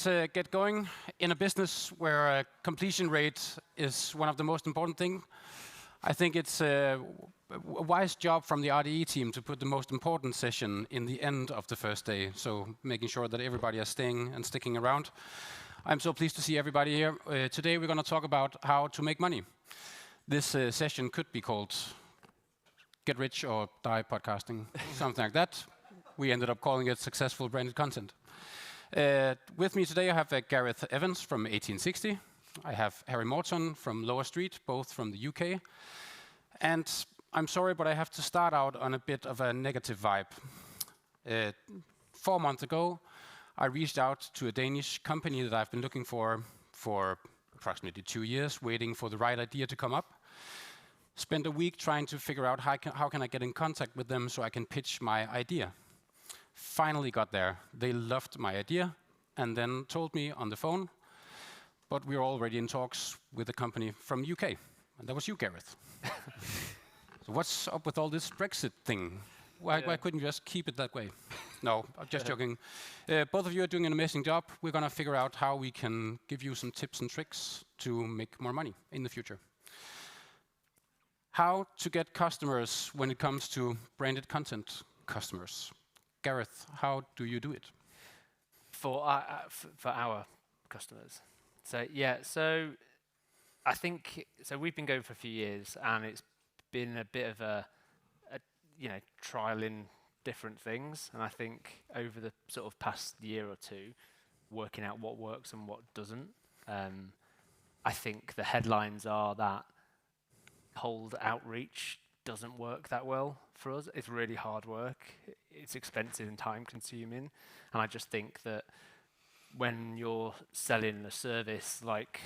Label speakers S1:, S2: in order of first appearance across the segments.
S1: Let's get going. In a business where completion rate is one of the most important things, I think it's a wise job from the RDE team to put the most important session in the end of the first day, so making sure that everybody is staying and sticking around. I'm so pleased to see everybody here. Today we're going to talk about how to make money. This session could be called Get Rich or Die Podcasting, something like that. We ended up calling it Successful Branded Content. With me today I have Gareth Evans from 1860. I have Harry Morton from Lower Street, both from the UK. And I'm sorry, but I have to start out on a bit of a negative vibe. 4 months ago, I reached out to a Danish company that I've been looking for approximately 2 years, waiting for the right idea to come up. Spent a week trying to figure out how can I get in contact with them so I can pitch my idea. Finally got there. They loved my idea and then told me on the phone, but we're already in talks with a company from UK. And that was you, Gareth. So what's up with all this Brexit thing? Why couldn't you just keep it that way? No, I'm just joking. Both of you are doing an amazing job. We're going to figure out how we can give you some tips and tricks to make more money in the future. How to get customers when it comes to branded content customers. Gareth, how do you do it?
S2: For our customers. So I think we've been going for a few years, and it's been a bit of a trial in different things. And I think over the sort of past year or two, working out what works and what doesn't. I think the headlines are that cold outreach doesn't work that well for us. It's really hard work. It's expensive and time consuming. And I just think that when you're selling a service like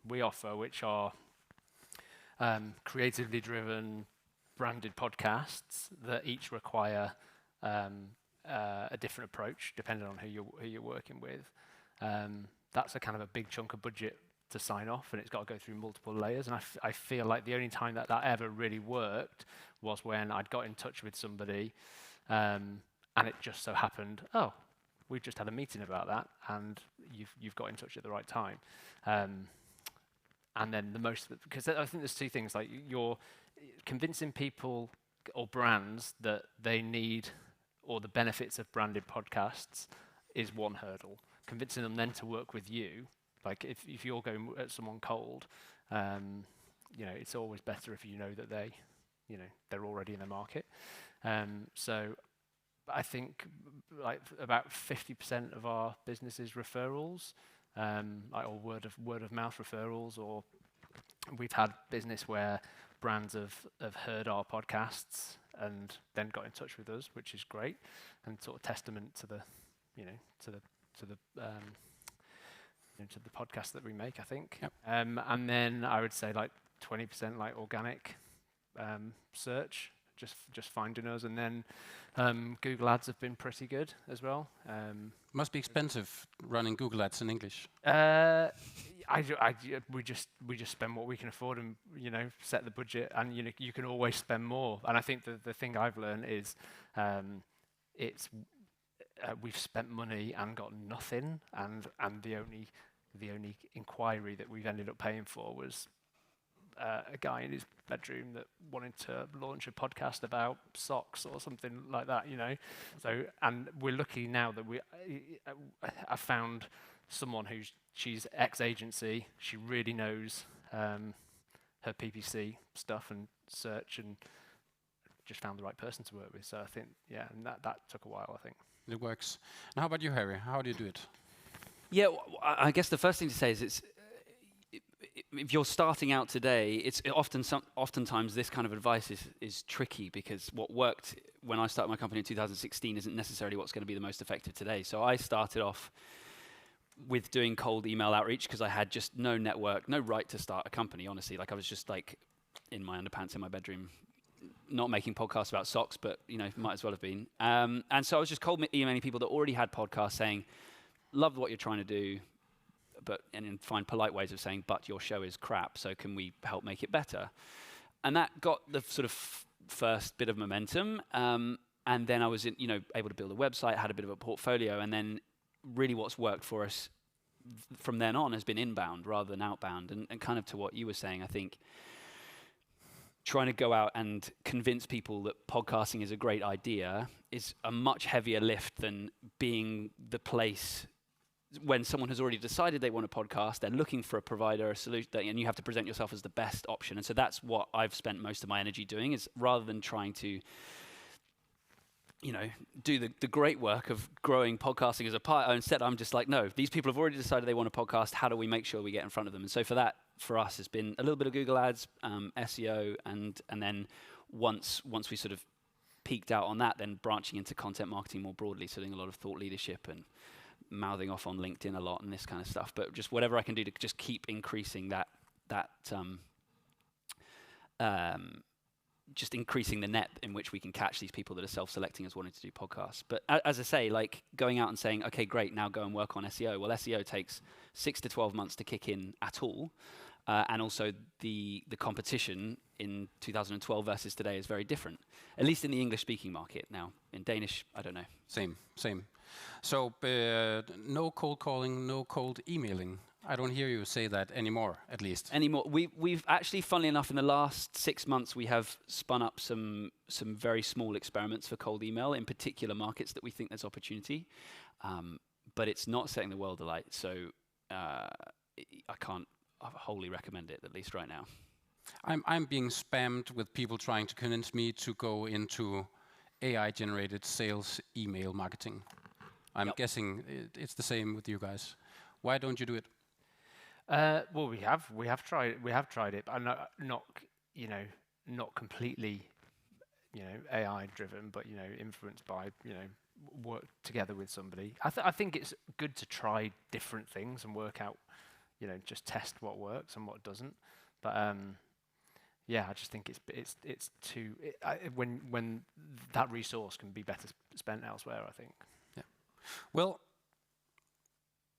S2: we offer, which are creatively driven, branded podcasts that each require a different approach depending on who you're working with, that's a kind of a big chunk of budget to sign off, and it's got to go through multiple layers. And I feel like the only time that ever really worked was when I'd got in touch with somebody, and it just so happened, oh, we've just had a meeting about that, and you've got in touch at the right time. And then because I think there's two things, like you're convincing people or brands that they need or the benefits of branded podcasts is one hurdle. Convincing them then to work with you, like if you're going at someone cold, it's always better if you know that they're already in the market. So I think like about 50% of our business is referrals, or word of mouth referrals, or we've had business where brands have heard our podcasts and then got in touch with us, which is great and sort of testament to the podcast that we make, I think.
S1: Yep.
S2: And then I would say like 20% like organic search, just finding us, and then Google Ads have been pretty good as well.
S1: Must be expensive running Google Ads in English.
S2: We just spend what we can afford, and set the budget, and you can always spend more. And I think the thing I've learned is we've spent money and got nothing, and the only inquiry that we've ended up paying for was a guy in his bedroom that wanted to launch a podcast about socks or something like that, So, and we're lucky now that I found someone she's ex-agency. She really knows her PPC stuff and search, and just found the right person to work with. So I think, and that took a while, I think.
S1: It works. And how about you, Harry? How do you do it?
S3: Yeah, I guess the first thing to say is if you're starting out today, oftentimes this kind of advice is tricky, because what worked when I started my company in 2016 isn't necessarily what's going to be the most effective today. So I started off with doing cold email outreach because I had just no network, no right to start a company, honestly. Like I was just like in my underpants in my bedroom, not making podcasts about socks, but might as well have been. And so I was just cold emailing people that already had podcasts saying, loved what you're trying to do, and find polite ways of saying, but your show is crap, so can we help make it better? And that got the sort of first bit of momentum. And then I was able to build a website, had a bit of a portfolio, and then really what's worked for us from then on has been inbound rather than outbound. And kind of to what you were saying, I think trying to go out and convince people that podcasting is a great idea is a much heavier lift than being the place when someone has already decided they want a podcast, they're looking for a provider, a solution, and you have to present yourself as the best option. And so that's what I've spent most of my energy doing, is rather than trying to, do the great work of growing podcasting as a part, instead I'm just like, no, these people have already decided they want a podcast. How do we make sure we get in front of them? And so for us, has been a little bit of Google Ads, SEO, and then once we sort of peaked out on that, then branching into content marketing more broadly, so doing a lot of thought leadership and mouthing off on LinkedIn a lot and this kind of stuff. But just whatever I can do to just keep increasing just increasing the net in which we can catch these people that are self-selecting as wanting to do podcasts. But as I say, like going out and saying, okay, great, now go and work on SEO. Well, SEO takes 6 to 12 months to kick in at all. And also the competition in 2012 versus today is very different, at least in the English-speaking market. Now, in Danish, I don't know.
S1: Same. So no cold calling, no cold emailing. I don't hear you say that anymore, at least.
S3: Anymore. We've actually, funnily enough, in the last 6 months, we have spun up some very small experiments for cold email in particular markets that we think there's opportunity. But it's not setting the world alight, so I can't wholly recommend it, at least right now.
S1: I'm being spammed with people trying to convince me to go into AI-generated sales email marketing. I'm guessing it's the same with you guys. Why don't you do it?
S2: Well, we have tried it, but not completely, AI driven, but influenced by work together with somebody. I think it's good to try different things and work out, just test what works and what doesn't. But I just think it's too when that resource can be better spent elsewhere, I think.
S1: Yeah. Well,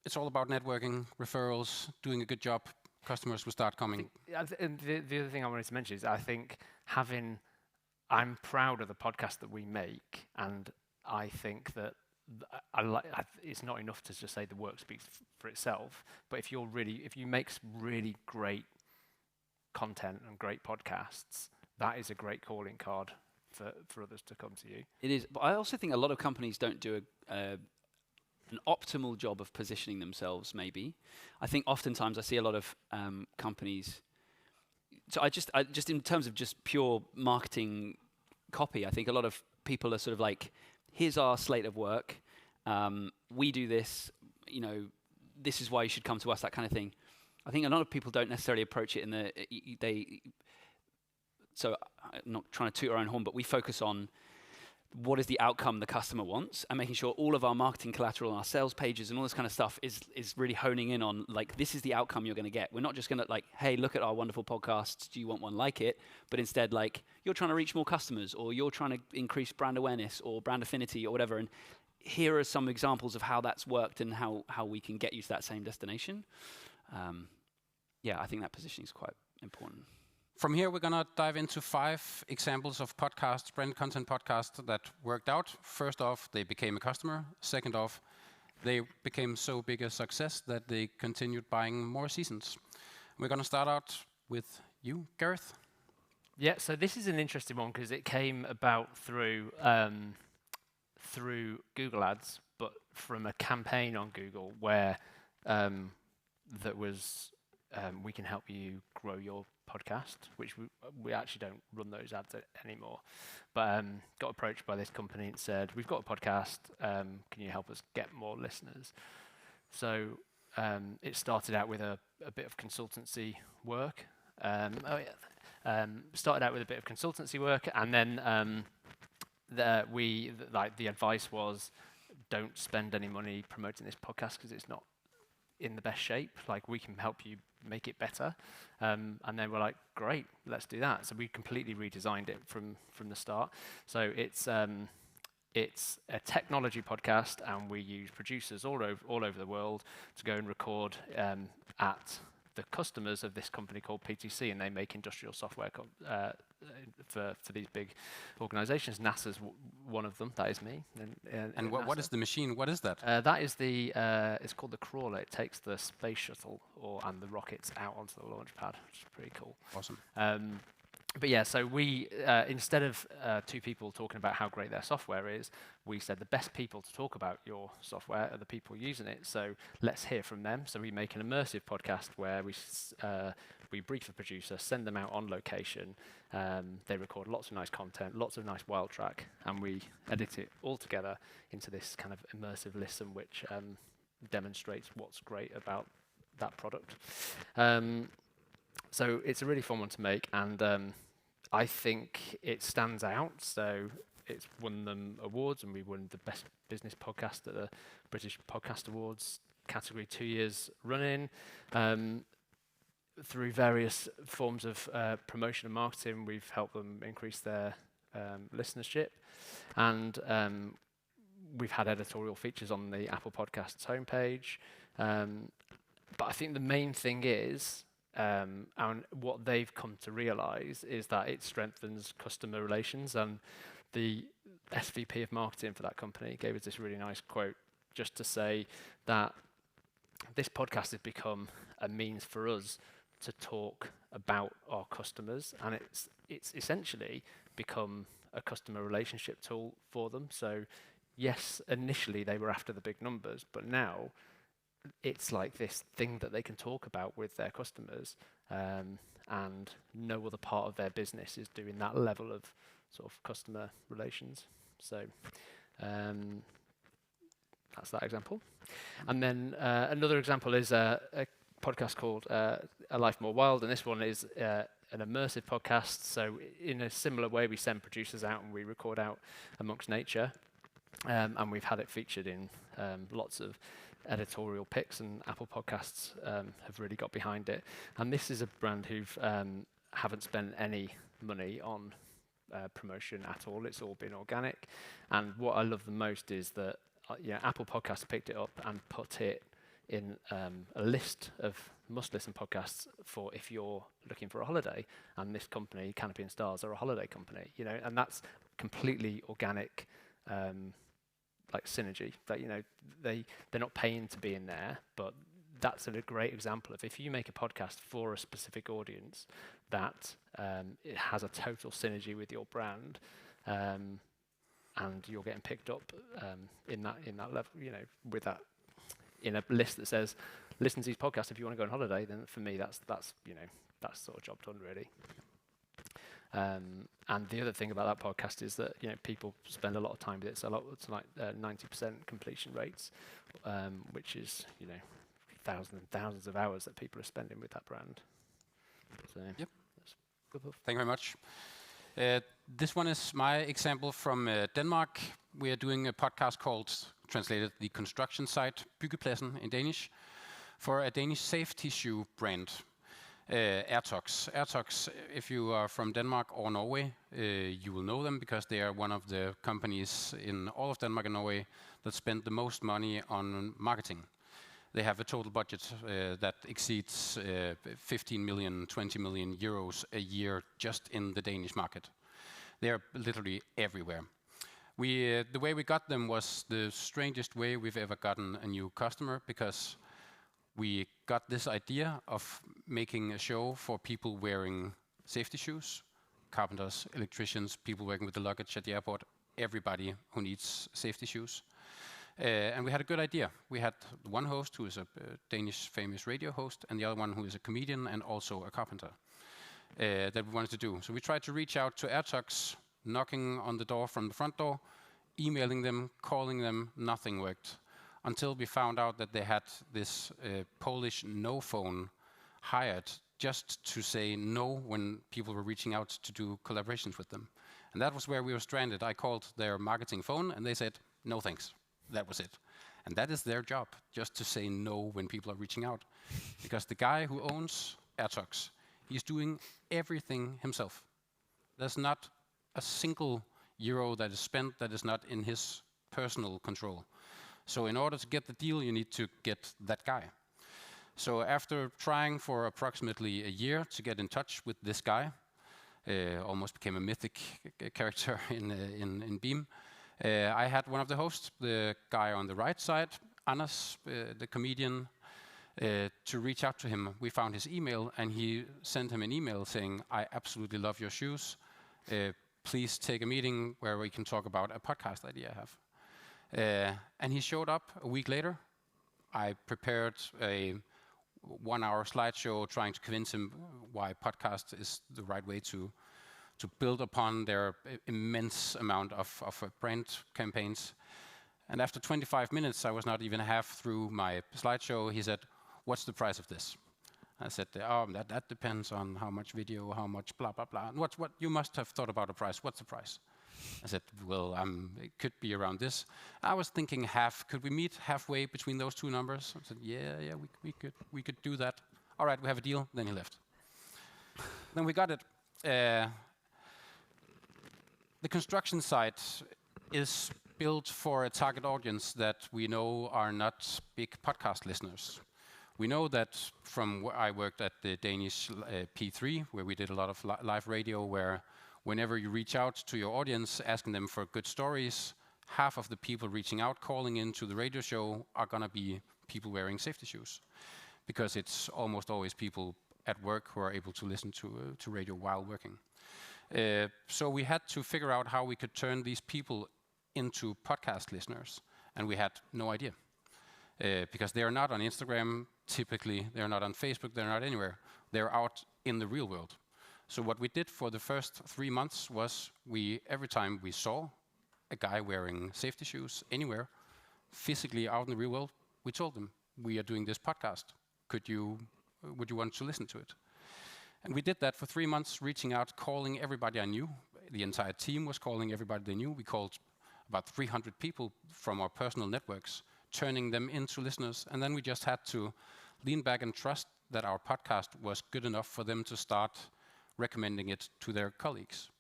S1: it's all about networking, referrals, doing a good job. Customers will start coming.
S2: And the other thing I wanted to mention is I think I'm proud of the podcast that we make, and I think that it's not enough to just say the work speaks for itself. But if you make really great content and great podcasts, that is a great calling card for others to come to you.
S3: It is, but I also think a lot of companies don't do an optimal job of positioning themselves, maybe. I think oftentimes I see a lot of companies. So I just in terms of just pure marketing copy, I think a lot of people are sort of like, here's our slate of work. We do this, this is why you should come to us, that kind of thing. I think a lot of people don't necessarily approach it so I'm not trying to toot our own horn, but we focus on what is the outcome the customer wants, and making sure all of our marketing collateral and our sales pages and all this kind of stuff is really honing in on, like, this is the outcome you're going to get. We're not just going to, like, hey, look at our wonderful podcasts, do you want one like it? But instead, like, you're trying to reach more customers, or you're trying to increase brand awareness or brand affinity or whatever, and here are some examples of how that's worked and how we can get you to that same destination. I think that positioning is quite important.
S1: From here, we're going to dive into 5 examples of podcasts, brand content podcasts that worked out. First off, they became a customer. Second off, they became so big a success that they continued buying more seasons. We're going to start out with you, Gareth.
S2: Yeah, so this is an interesting one because it came about through Google Ads, but from a campaign on Google where that was we can help you grow your podcast, which we actually don't run those ads anymore. But got approached by this company and said, we've got a podcast, can you help us get more listeners? So it started out with a bit of consultancy work. Started out with a bit of consultancy work, and then the advice was, don't spend any money promoting this podcast because it's not in the best shape. Like, we can help you make it better. And then we're like, great, let's do that. So we completely redesigned it from the start. So it's a technology podcast, and we use producers all over the world to go and record at the customers of this company called PTC, and they make industrial software for these big organizations. NASA's one of them. That is me.
S1: And what is the machine? What is that?
S2: That is it's called the Crawler. It takes the space shuttle and the rockets out onto the launch pad, which is pretty cool.
S1: Awesome.
S2: But yeah, so we, instead of two people talking about how great their software is, we said the best people to talk about your software are the people using it. So let's hear from them. So we make an immersive podcast where we brief a producer, send them out on location. They record lots of nice content, lots of nice wild track, and we edit it all together into this kind of immersive listen, which demonstrates what's great about that product. So it's a really fun one to make, and I think it stands out. So it's won them awards, and we won the Best Business Podcast at the British Podcast Awards category 2 years running. Through various forms of promotion and marketing, we've helped them increase their listenership, and we've had editorial features on the Apple Podcasts homepage. But I think the main thing is, and what they've come to realize is that it strengthens customer relations. And the SVP of marketing for that company gave us this really nice quote just to say that this podcast has become a means for us to talk about our customers, and it's essentially become a customer relationship tool for them. So yes, initially they were after the big numbers, but now it's like this thing that they can talk about with their customers, and no other part of their business is doing that level of sort of customer relations. So that's that example. And then another example is a podcast called A Life More Wild, and this one is an immersive podcast. So in a similar way, we send producers out and we record out amongst nature, and we've had it featured in lots of editorial picks, and Apple Podcasts have really got behind it. And this is a brand who've haven't spent any money on promotion at all. It's all been organic. And what I love the most is that Apple Podcasts picked it up and put it in a list of must-listen podcasts for if you're looking for a holiday. And this company, Canopy and Stars, are a holiday company, and that's completely organic. Like synergy, that they're not paying to be in there, but that's a great example of if you make a podcast for a specific audience, that it has a total synergy with your brand, and you're getting picked up in that level, with that in a list that says listen to these podcasts if you want to go on holiday. Then for me, that's sort of job done, really. And the other thing about that podcast is that people spend a lot of time with it. It's like 90% completion rates, which is thousands and thousands of hours that people are spending with that brand. So
S1: yep.
S2: That's good.
S1: Thank you very much. This one is my example from Denmark. We are doing a podcast called, translated, The Construction Site, Byggepladsen in Danish, for a Danish safety shoe brand. Airtox. Airtox, if you are from Denmark or Norway, you will know them because they are one of the companies in all of Denmark and Norway that spend the most money on marketing. They have a total budget that exceeds 15 million, 20 million euros a year just in the Danish market. They are literally everywhere. The way we got them was the strangest way we've ever gotten a new customer, because we got this idea of making a show for people wearing safety shoes, carpenters, electricians, people working with the luggage at the airport, everybody who needs safety shoes. And we had a good idea. We had one host who is a Danish famous radio host, and the other one who is a comedian and also a carpenter that we wanted to do. So we tried to reach out to Airtox, knocking on the door from the front door, emailing them, calling them, nothing worked. Until we found out that they had this Polish no phone hired just to say no when people were reaching out to do collaborations with them. And that was where we were stranded. I called their marketing phone and they said, no thanks. That was it. And that is their job, just to say no when people are reaching out. Because the guy who owns Airtox, he's doing everything himself. There's not a single euro that is spent that is not in his personal control. So in order to get the deal, you need to get that guy. So after trying for approximately a year to get in touch with this guy, almost became a mythic character in Beam, I had one of the hosts, the guy on the right side, Anders, the comedian, to reach out to him. We found his email, and he sent him an email saying, "I absolutely love your shoes. Please take a meeting where we can talk about a podcast idea I have." And he showed up a week later. I prepared a 1-hour slideshow trying to convince him why podcast is the right way to build upon their immense amount of brand campaigns. And after 25 minutes, I was not even half through my slideshow. He said, "What's the price of this?" I said, that depends on how much video, how much blah, blah, blah. And what you must have thought about a price. What's the price? I said, well, it could be around this. I was thinking half. Could we meet halfway between those two numbers? I said, yeah, we could do that. All right, we have a deal. Then he left. Then we got it. The construction site is built for a target audience that we know are not big podcast listeners. We know that from where I worked at the Danish P3, where we did a lot of live radio, where whenever you reach out to your audience, asking them for good stories, half of the people reaching out, calling into the radio show, are going to be people wearing safety shoes, because it's almost always people at work who are able to listen to radio while working. So we had to figure out how we could turn these people into podcast listeners, and we had no idea. Because they are not on Instagram, typically, they're not on Facebook, they're not anywhere. They're out in the real world. So what we did for the first 3 months was every time we saw a guy wearing safety shoes anywhere, physically out in the real world, we told them, we are doing this podcast. Would you want to listen to it? And we did that for 3 months, reaching out, calling everybody I knew. The entire team was calling everybody they knew. We called about 300 people from our personal networks, turning them into listeners. And then we just had to lean back and trust that our podcast was good enough for them to start recommending it to their colleagues.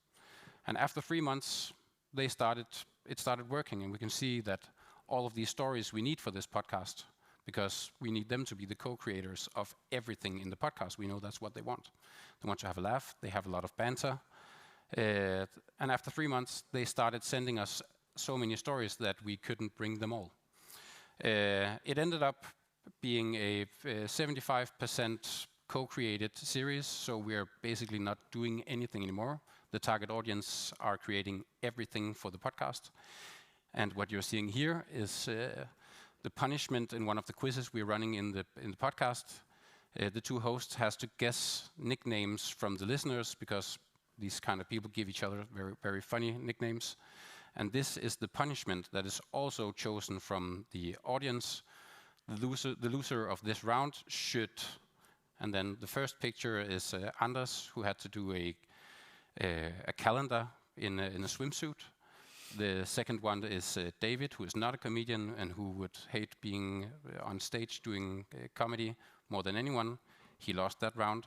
S1: And after 3 months, it started working. And we can see that all of these stories we need for this podcast, because we need them to be the co-creators of everything in the podcast. We know that's what they want. They want to have a laugh. They have a lot of banter. And after 3 months, they started sending us so many stories that we couldn't bring them all. It ended up being a 75% co-created series, so we're basically not doing anything anymore. The target audience are creating everything for the podcast. And what you're seeing here is the punishment in one of the quizzes we're running in the podcast. The two hosts has to guess nicknames from the listeners, because these kind of people give each other very, very funny nicknames. And this is the punishment that is also chosen from the audience. The loser of this round should, and then the first picture is Anders, who had to do a calendar in a swimsuit. The second one is David, who is not a comedian and who would hate being on stage doing comedy more than anyone. He lost that round.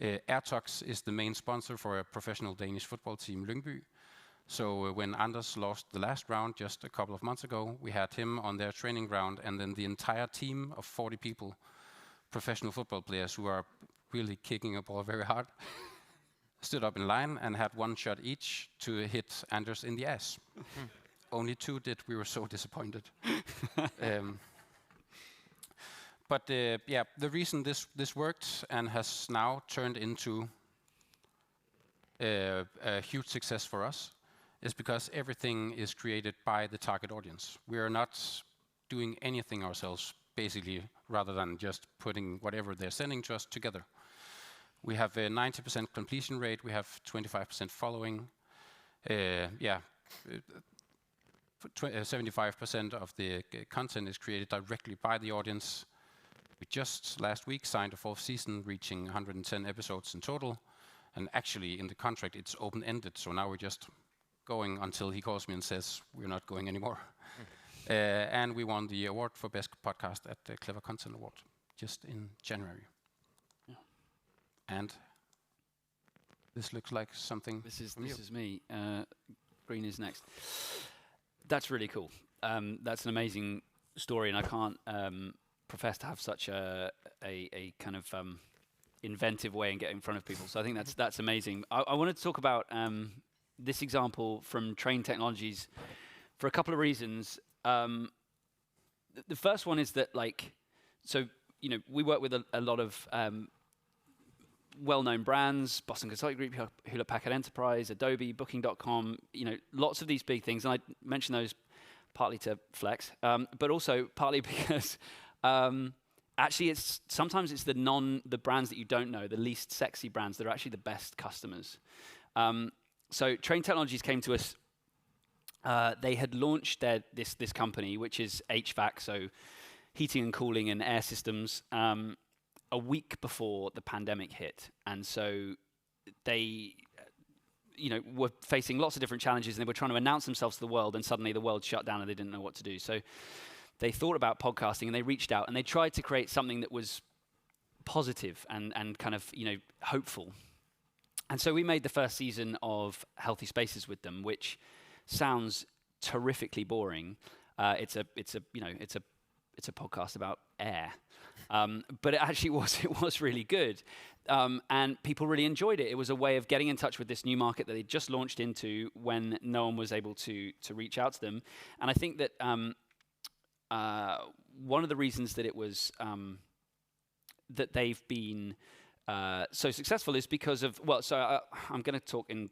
S1: Airtox is the main sponsor for a professional Danish football team, Lyngby. So when Anders lost the last round just a couple of months ago, we had him on their training ground, and then the entire team of 40 people, professional football players who are really kicking a ball very hard, stood up in line and had one shot each to hit Anders in the ass. Only 2 did. We were so disappointed. But the reason this worked and has now turned into a huge success for us is because everything is created by the target audience. We are not doing anything ourselves, basically, rather than just putting whatever they're sending to us together. We have a 90% completion rate. We have 25% following. 75% of the content is created directly by the audience. We just last week signed a 4th season, reaching 110 episodes in total. And actually, in the contract, it's open-ended. So now we're just going until he calls me and says we're not going anymore. And we won the award for Best Podcast at the Clever Content Award just in January. Yeah. And this looks like something.
S3: This is me. Green is next. That's really cool. That's an amazing story, and I can't profess to have such a kind of inventive way in getting in front of people. So I think that's amazing. I wanted to talk about this example from Train Technologies for a couple of reasons. The first one is that, we work with a lot of well-known brands, Boston Consulting Group, Hewlett Packard Enterprise, Adobe, Booking.com, lots of these big things. And I mention those partly to flex, but also partly because actually sometimes it's the brands that you don't know, the least sexy brands, that are actually the best customers. So Train Technologies came to us. They had launched this company, which is HVAC, so heating and cooling and air systems, a week before the pandemic hit. And so they were facing lots of different challenges, and they were trying to announce themselves to the world, and suddenly the world shut down and they didn't know what to do. So they thought about podcasting, and they reached out and they tried to create something that was positive and kind of hopeful. And so we made the first season of Healthy Spaces with them, which sounds terrifically boring. It's a podcast about air, but it actually was really good, and people really enjoyed it. It was a way of getting in touch with this new market that they just launched into when no one was able to reach out to them. And I think that one of the reasons that it was that they've been so successful is because of I'm going to talk in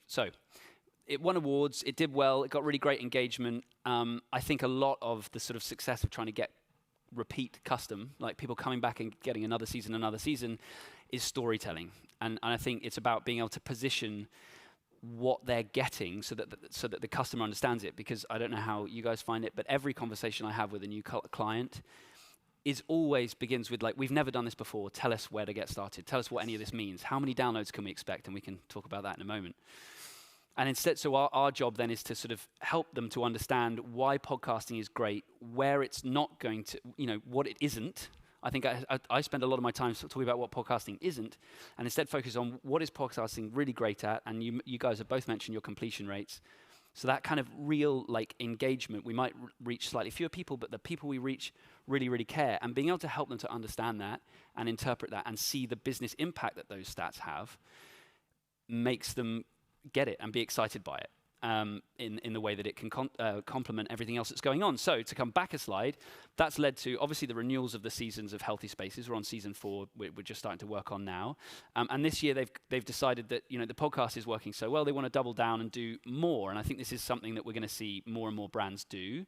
S3: It won awards, it did well, it got really great engagement. I think a lot of the sort of success of trying to get repeat custom, like people coming back and getting another season, is storytelling. And I think it's about being able to position what they're getting so that the customer understands it. Because I don't know how you guys find it, but every conversation I have with a new client always begins with, we've never done this before, tell us where to get started, tell us what any of this means, how many downloads can we expect, and we can talk about that in a moment. And instead, so our job then is to sort of help them to understand why podcasting is great, where it's not going to, what it isn't. I think I spend a lot of my time talking about what podcasting isn't, and instead focus on what is podcasting really great at. And you guys have both mentioned your completion rates. So that kind of real engagement, we might reach slightly fewer people, but the people we reach really, really care. And being able to help them to understand that and interpret that and see the business impact that those stats have makes them get it and be excited by it in the way that it can complement everything else that's going on. So to come back a slide, that's led to obviously the renewals of the seasons of Healthy Spaces. We're on season 4, we're just starting to work on now. And this year they've decided that the podcast is working so well, they want to double down and do more. And I think this is something that we're going to see more and more brands do.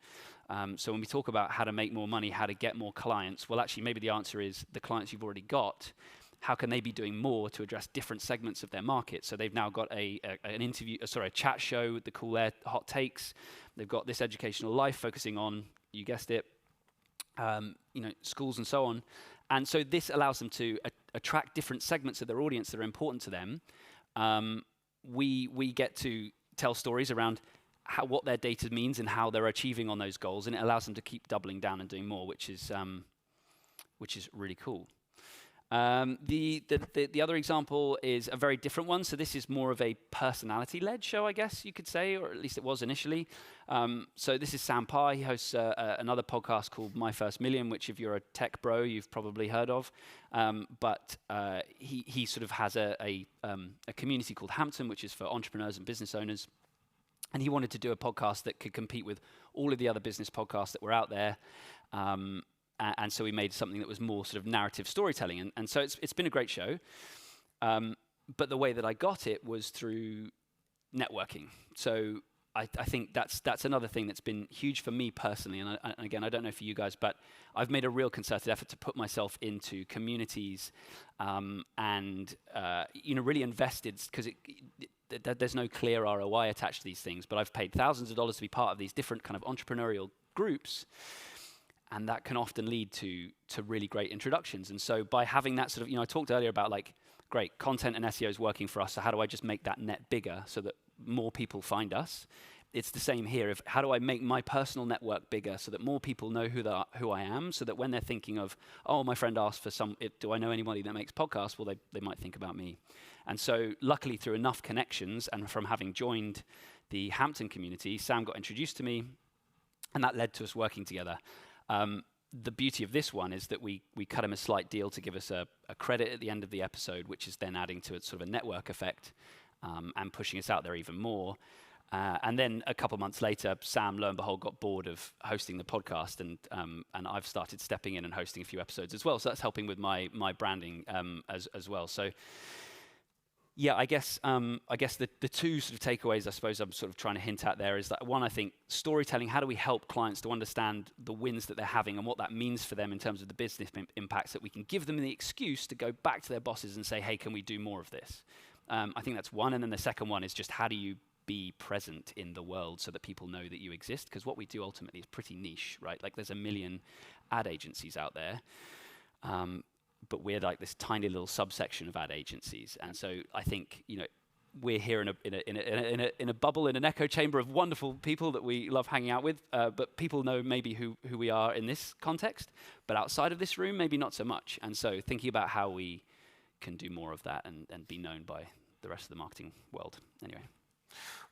S3: So when we talk about how to make more money, how to get more clients, well, actually maybe the answer is the clients you've already got. How can they be doing more to address different segments of their market? So they've now got a chat show with the Cool Air Hot Takes. They've got This Educational Life focusing on, you guessed it, schools and so on. And so this allows them to attract different segments of their audience that are important to them. We get to tell stories around what their data means and how they're achieving on those goals, and it allows them to keep doubling down and doing more, which is really cool. The other example is a very different one. So this is more of a personality-led show, I guess you could say, or at least it was initially. So this is Sam Parr. He hosts another podcast called My First Million, which if you're a tech bro, you've probably heard of. But he sort of has a community called Hampton, which is for entrepreneurs and business owners. And he wanted to do a podcast that could compete with all of the other business podcasts that were out there. And so we made something that was more sort of narrative storytelling. And so it's been a great show. But the way that I got it was through networking. So I think that's another thing that's been huge for me personally. And again, I don't know for you guys, but I've made a real concerted effort to put myself into communities and really invested, because there's no clear ROI attached to these things. But I've paid thousands of dollars to be part of these different kind of entrepreneurial groups. And that can often lead to really great introductions. And so by having that sort of, I talked earlier about great, content and SEO is working for us. So how do I just make that net bigger so that more people find us? It's the same here. How do I make my personal network bigger so that more people know who I am, so that when they're thinking of, oh, my friend asked for do I know anybody that makes podcasts? Well, they might think about me. And so luckily through enough connections and from having joined the Hampton community, Sam got introduced to me, and that led to us working together. the beauty of this one is that we cut him a slight deal to give us a credit at the end of the episode, which is then adding to it sort of a network effect and pushing us out there even more. And then a couple months later, Sam, lo and behold, got bored of hosting the podcast, and I've started stepping in and hosting a few episodes as well. So that's helping with my branding as well. So yeah, I guess the two sort of takeaways I suppose I'm sort of trying to hint at there is that one, I think storytelling. How do we help clients to understand the wins that they're having and what that means for them in terms of the business impacts, that we can give them the excuse to go back to their bosses and say, hey, can we do more of this? I think that's one. And then the second one is just how do you be present in the world so that people know that you exist? Because what we do ultimately is pretty niche, right? Like there's a million ad agencies out there, but we're like this tiny little subsection of ad agencies. And so I think, you know, we're here in a bubble, in an echo chamber of wonderful people that we love hanging out with, but people know maybe who we are in this context, but outside of this room, maybe not so much. And so thinking about how we can do more of that and be known by the rest of the marketing world. Anyway.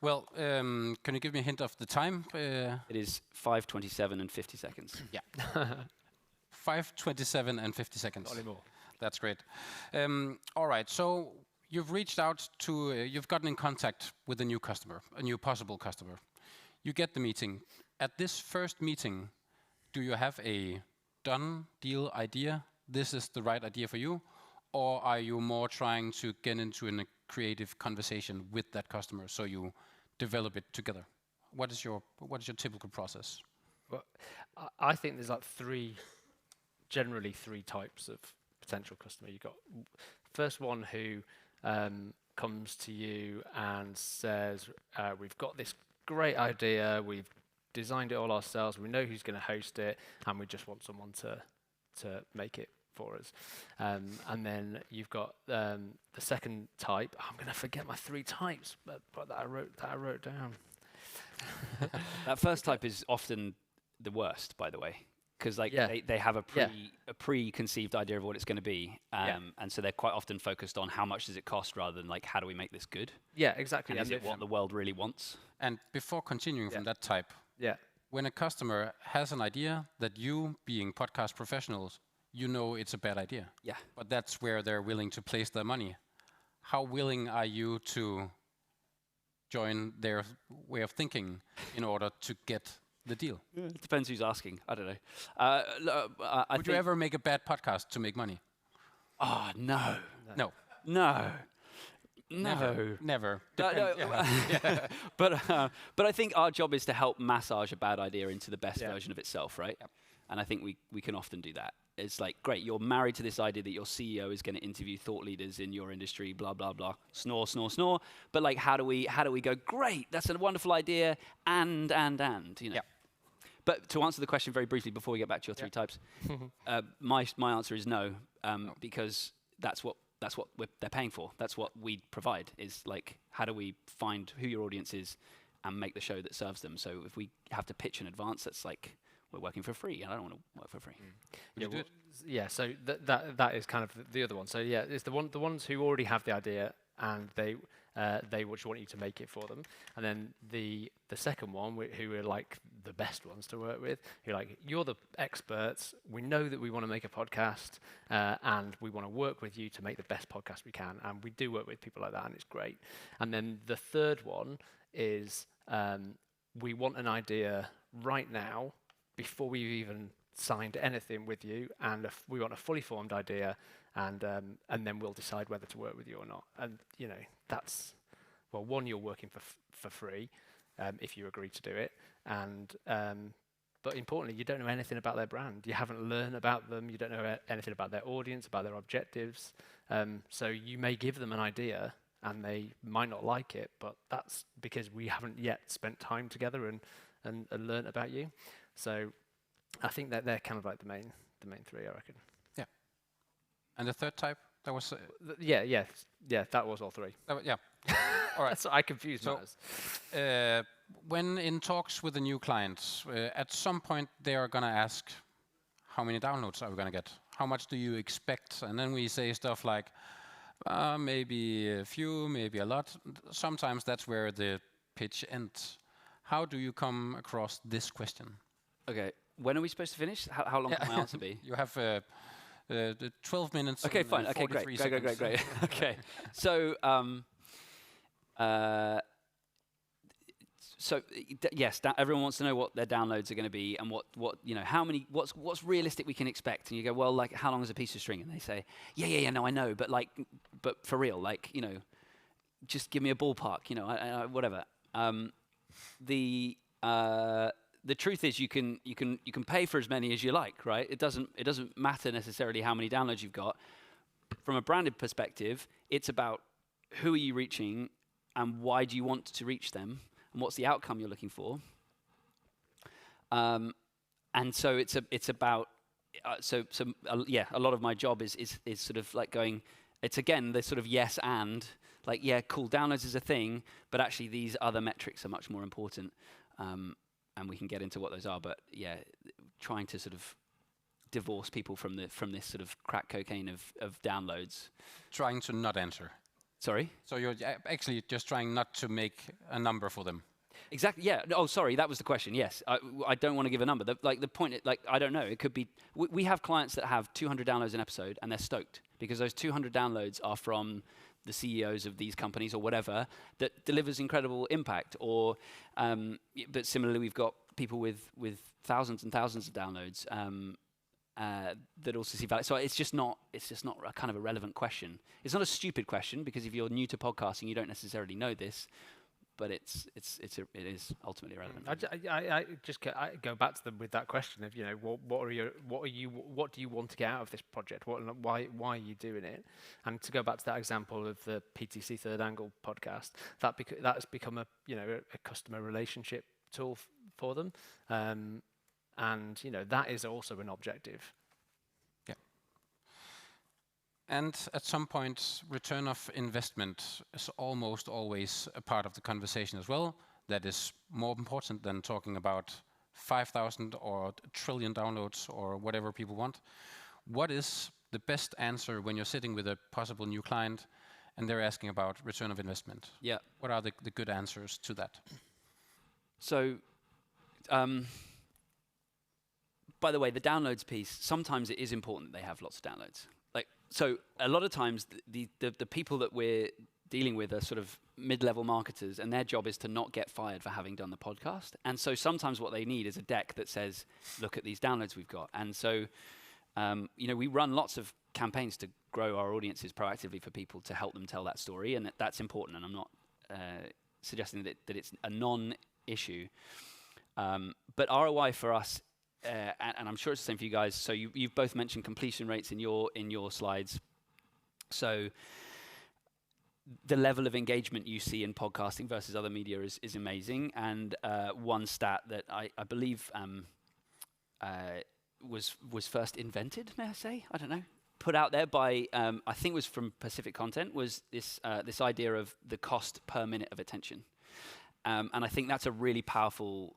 S1: Well, can you give me a hint of the time?
S3: It is 5:27 and 50 seconds.
S1: Yeah. 5:27 and 50 seconds.
S2: Not anymore.
S1: That's great. All right, so you've reached out to, you've gotten in contact with a new customer, a new possible customer. You get the meeting. At this first meeting, do you have a done deal idea? This is the right idea for you? Or are you more trying to get into a creative conversation with that customer so you develop it together? What is your typical process?
S2: Well, I think there's like generally three types of potential customer. You've got first one who comes to you and says, we've got this great idea, we've designed it all ourselves, we know who's going to host it, and we just want someone to make it for us. And then you've got the second type. I'm going to forget my three types, but that I wrote down.
S3: That first type is often the worst, by the way, because like
S2: Yeah.
S3: they have a preconceived idea of what it's going to be, and so they're quite often focused on how much does it cost rather than like how do we make this good.
S2: Yeah, exactly.
S3: And is it what the world really wants?
S1: And before continuing from that type,
S2: Yeah.
S1: when a customer has an idea that you, being podcast professionals, you know it's a bad idea.
S3: Yeah.
S1: But that's where they're willing to place their money. How willing are you to join their way of thinking in order to get the deal?
S3: It depends who's asking. I don't know.
S1: Would you ever make a bad podcast to make money?
S3: Oh, no.
S1: No.
S3: No.
S1: Never.
S3: But I think our job is to help massage a bad idea into the best version of itself, right? Yep. And I think we can often do that. It's like, great, you're married to this idea that your CEO is going to interview thought leaders in your industry, blah, blah, blah, snore, snore, snore. But like, how do we go, great, that's a wonderful idea, and, you know.
S1: Yep.
S3: But to answer the question very briefly before we get back to your three types, my answer is no, because that's what they're paying for. That's what we provide, is like, how do we find who your audience is and make the show that serves them? So if we have to pitch in advance, that's like, we're working for free, and I don't want to work for free.
S2: So that is kind of the other one. So yeah, it's the ones who already have the idea and they just want you to make it for them. And then the second one, who are like the best ones to work with, who are like, you're the experts, we know that we want to make a podcast, and we want to work with you to make the best podcast we can. And we do work with people like that, and it's great. And then the third one is we want an idea right now, before we've even signed anything with you, and we want a fully formed idea, and then we'll decide whether to work with you or not. And you know, that's, well, one, you're working for free if you agree to do it, and but importantly, you don't know anything about their brand. You haven't learned about them. You don't know anything about their audience, about their objectives. So you may give them an idea, and they might not like it, but that's because we haven't yet spent time together and learnt about you. So I think that they're kind of like the main three, I reckon.
S1: Yeah. And the third type, that was...
S2: Yeah, that was all three.
S1: Yeah. All right.
S2: So I confused matters.
S1: When in talks with a new client, at some point they are going to ask, how many downloads are we going to get? How much do you expect? And then we say stuff like, maybe a few, maybe a lot. Sometimes that's where the pitch ends. How do you come across this question?
S3: Okay, when are we supposed to finish? How long can my answer be?
S1: You have the 12 minutes.
S3: Okay,
S1: and
S3: fine. Okay,
S1: 43
S3: great.
S1: seconds.
S3: Okay, so yes, everyone wants to know what their downloads are going to be and what how many, what's realistic we can expect. And you go, well, like, how long is a piece of string? And they say, yeah, no, I know, but for real, like, just give me a ballpark, whatever. The truth is, you can pay for as many as you like, right? It doesn't matter necessarily how many downloads you've got. From a branded perspective, it's about who are you reaching and why do you want to reach them and what's the outcome you're looking for. And so it's about a lot of my job is sort of like going. It's again the sort of yes and, like, yeah, cool, downloads is a thing, but actually these other metrics are much more important, and we can get into what those are. But yeah, trying to sort of divorce people from this sort of crack cocaine of downloads.
S1: Trying to not answer.
S3: Sorry?
S1: So you're actually just trying not to make a number for them.
S3: Exactly. Yeah. Oh, sorry. That was the question. Yes. I don't want to give a number. The point. I don't know. It could be. We have clients that have 200 downloads an episode, and they're stoked because those 200 downloads are from the CEOs of these companies or whatever that delivers incredible impact. Or, but similarly, we've got people with thousands and thousands of downloads that also see value. So it's just not a kind of a relevant question. It's not a stupid question because if you're new to podcasting, you don't necessarily know this. But it is ultimately relevant.
S2: I go back to them with that question of what do you want to get out of this project? Why are you doing it? And to go back to that example of the PTC Third Angle podcast, that has become a customer relationship tool for them, and that is also an objective.
S1: And at some point, return of investment is almost always a part of the conversation as well. That is more important than talking about 5,000 or a trillion downloads or whatever people want. What is the best answer when you're sitting with a possible new client and they're asking about return of investment?
S3: Yeah.
S1: What are the good answers to that?
S3: So, by the way, the downloads piece, sometimes it is important that they have lots of downloads. So a lot of times the people that we're dealing with are sort of mid-level marketers, and their job is to not get fired for having done the podcast. And so sometimes what they need is a deck that says, look at these downloads we've got. And so, we run lots of campaigns to grow our audiences proactively for people to help them tell that story, and that's important. And I'm not suggesting that it's a non-issue. But ROI for us, and I'm sure it's the same for you guys. So you've both mentioned completion rates in your slides. So the level of engagement you see in podcasting versus other media is amazing. And one stat that I believe was first invented, may I say? I don't know. Put out there by I think it was from Pacific Content, was this idea of the cost per minute of attention. And I think that's a really powerful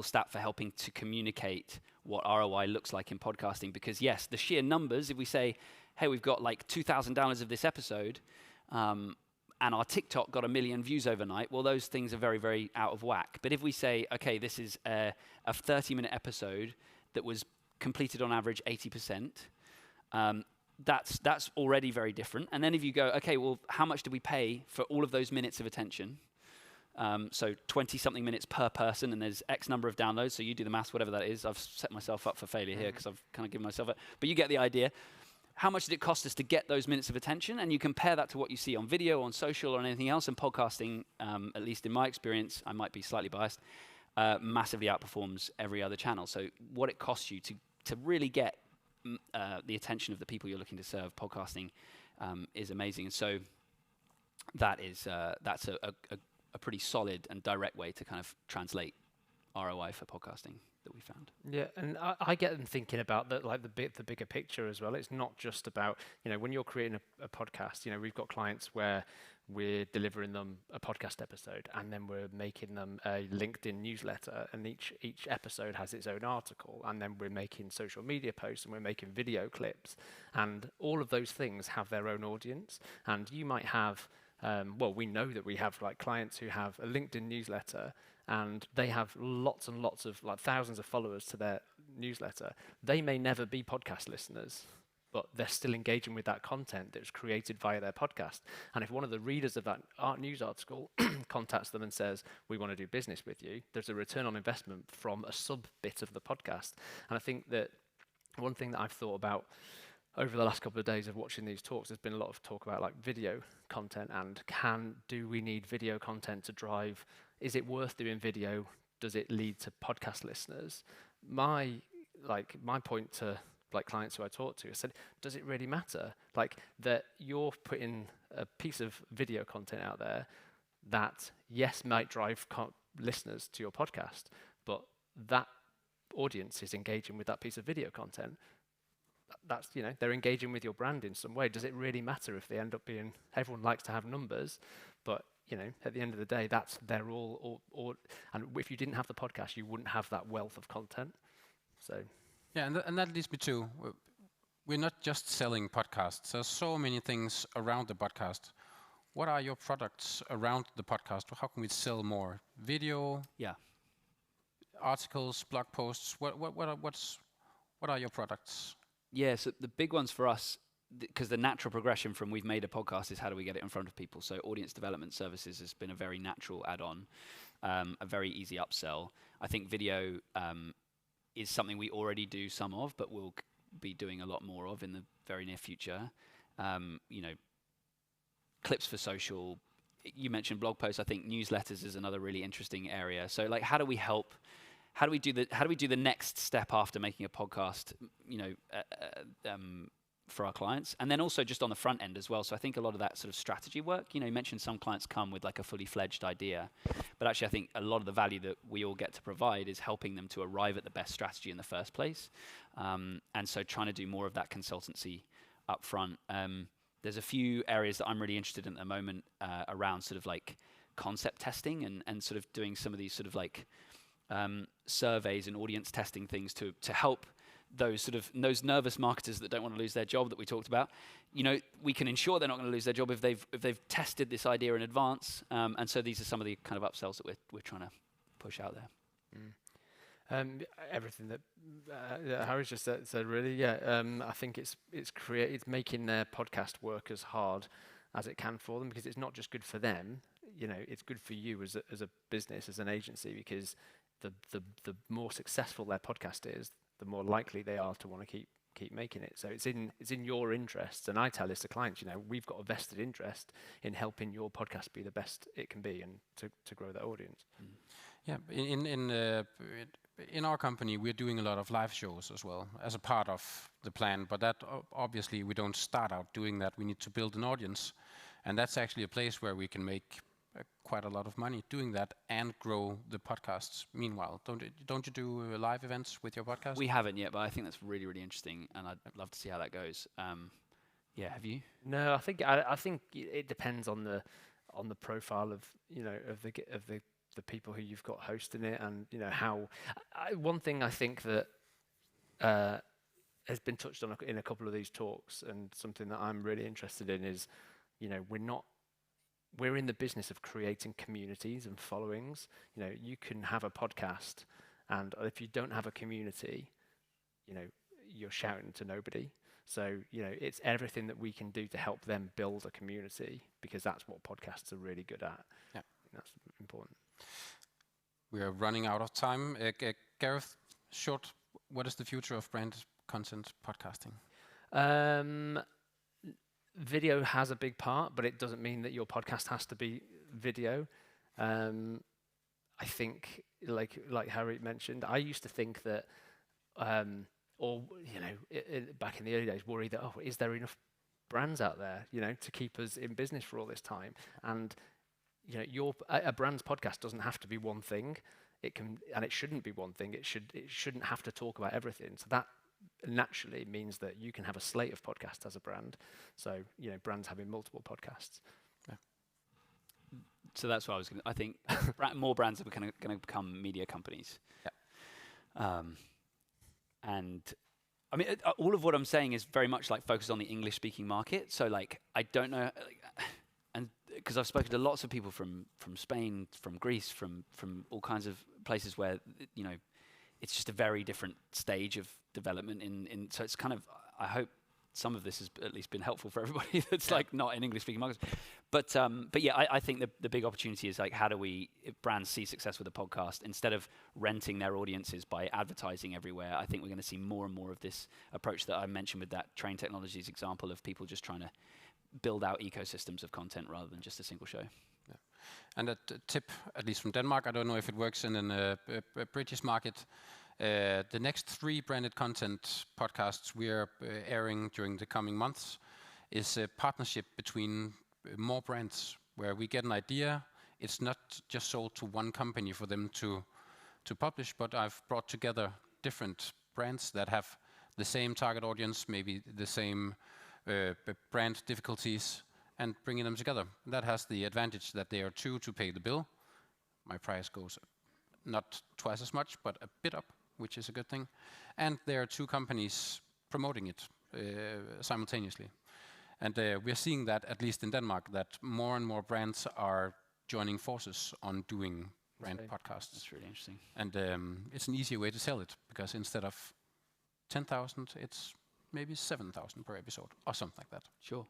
S3: stat for helping to communicate what ROI looks like in podcasting. Because yes, the sheer numbers, if we say, hey, we've got like 2,000 downloads of this episode, and our TikTok got 1 million views overnight, well, those things are very, very out of whack. But if we say, okay, this is a 30-minute episode that was completed on average 80%, that's already very different. And then if you go, okay, well, how much do we pay for all of those minutes of attention? So 20-something minutes per person, and there's X number of downloads, so you do the maths, whatever that is. I've set myself up for failure here because I've kind of given myself but you get the idea. How much did it cost us to get those minutes of attention? And you compare that to what you see on video, on social, or anything else, and podcasting, at least in my experience, I might be slightly biased, massively outperforms every other channel. So what it costs you to really get the attention of the people you're looking to serve, podcasting, is amazing. And so that's a pretty solid and direct way to kind of translate ROI for podcasting that we found.
S2: Yeah, and I get them thinking about the bigger picture as well. It's not just about, when you're creating a podcast, we've got clients where we're delivering them a podcast episode and then we're making them a LinkedIn newsletter, and each episode has its own article, and then we're making social media posts and we're making video clips, and all of those things have their own audience. And you might have we know that we have clients who have a LinkedIn newsletter and they have lots and lots of thousands of followers to newsletter, they may never be podcast listeners, but they're still engaging with that content that's created via their podcast. And if one of the readers of that news article contacts them and says, we want to do business with you, there's a return on investment from a sub-bit of the podcast. And I think that one thing that I've thought about over the last couple of days of watching these talks, there's been a lot of talk about like video content and do we need video content to drive, is it worth doing video? Does it lead to podcast listeners? My point to like clients who I talk to, I said, does it really matter? Like that you're putting a piece of video content out there that, yes, might drive listeners to your podcast, but that audience is engaging with that piece of video content. That's, they're engaging with your brand in some way. Does it really matter if they end up being, everyone likes to have numbers, but at the end of the day, they're all, and if you didn't have the podcast, you wouldn't have that wealth of content. So.
S1: Yeah, and that leads me to, we're not just selling podcasts. There's so many things around the podcast. What are your products around the podcast? How can we sell more? Video?
S3: Yeah.
S1: Articles, blog posts? What are your products?
S3: Yeah, so the big ones for us, because the natural progression from we've made a podcast is how do we get it in front of people. So audience development services has been a very natural add-on, a very easy upsell. I think video is something we already do some of, but we'll be doing a lot more of in the very near future. Clips for social. You mentioned blog posts. I think newsletters is another really interesting area. So like, how do we do the next step after making a podcast, for our clients? And then also just on the front end as well. So I think a lot of that sort of strategy work, you mentioned some clients come with like a fully fledged idea, but actually I think a lot of the value that we all get to provide is helping them to arrive at the best strategy in the first place. And so trying to do more of that consultancy up front. There's a few areas that I'm really interested in at the moment around sort of like concept testing and sort of doing some of these sort of like surveys and audience testing things to help those nervous marketers that don't want to lose their job that we talked about. We can ensure they're not going to lose their job if they've tested this idea in advance. And so these are some of the kind of upsells that we're trying to push out there.
S2: Everything that Harry's just said really, I think it's making their podcast work as hard as it can for them, because it's not just good for them. It's good for you as a business, as an agency, because the more successful their podcast is, the more likely they are to want to keep making it. So it's in your interests, and I tell this to clients. We've got a vested interest in helping your podcast be the best it can be, and to grow that audience.
S1: Yeah, in our company, we're doing a lot of live shows as well as a part of the plan. But that obviously we don't start out doing that. We need to build an audience, and that's actually a place where we can make quite a lot of money doing that and grow the podcasts. Meanwhile, don't you do live events with your podcast?
S3: We haven't yet, but I think that's really, really interesting, and I'd love to see how that goes. Have you?
S2: No, I think it depends on the profile of the people who you've got hosting it, and how. One thing I think that has been touched on in a couple of these talks, and something that I'm really interested in is, we're in the business of creating communities and followings. You can have a podcast, and if you don't have a community, you're shouting to nobody. So, it's everything that we can do to help them build a community, because that's what podcasts are really good at.
S1: Yeah,
S2: that's important.
S1: We are running out of time. Gareth, short, what is the future of brand content podcasting?
S2: Video has a big part, but it doesn't mean that your podcast has to be video. I think, like Harry mentioned, I used to think that, back in the early days, worry that, is there enough brands out there, to keep us in business for all this time? And a brand's podcast doesn't have to be one thing. It can, and it shouldn't be one thing. It shouldn't have to talk about everything. So that naturally means that you can have a slate of podcasts as a brand. So, brands having multiple podcasts.
S3: Yeah. So that's what I was going to, I think more brands are going to become media companies.
S1: Yeah.
S3: And I mean, all of what I'm saying is very much like focused on the English speaking market. So like, I don't know, and because I've spoken to lots of people from Spain, from Greece, from all kinds of places where, it's just a very different stage of development. So it's kind of, I hope some of this has at least been helpful for everybody that's like not in English speaking markets. But yeah, I think the big opportunity is like, how do we, if brands see success with a podcast, instead of renting their audiences by advertising everywhere, I think we're going to see more and more of this approach that I mentioned with that Train Technologies example of people just trying to build out ecosystems of content rather than just a single show.
S1: Yeah. And a tip, at least from Denmark, I don't know if it works in a British market. The next 3 branded content podcasts we are airing during the coming months is a partnership between more brands, where we get an idea. It's not just sold to one company for them to publish, but I've brought together different brands that have the same target audience, maybe the same brand difficulties, and bringing them together. That has the advantage that they are 2 to pay the bill. My price goes not twice as much, but a bit up, which is a good thing. And there are 2 companies promoting it simultaneously. And we're seeing that, at least in Denmark, that more and more brands are joining forces on doing brand podcasts.
S3: That's really interesting.
S1: And it's an easier way to sell it, because instead of 10,000, it's maybe 7,000 per episode, or something like that.
S3: Sure.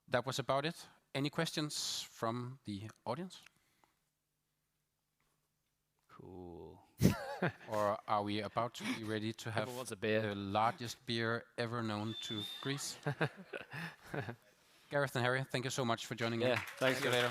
S1: That was about it. Any questions from the audience?
S3: Cool.
S1: Or are we about to be ready to have
S2: Everyone wants a beer.
S1: the largest beer ever known to Greece? Gareth and Harry, thank you so much for joining me.
S3: Yeah, thanks.
S1: See you later.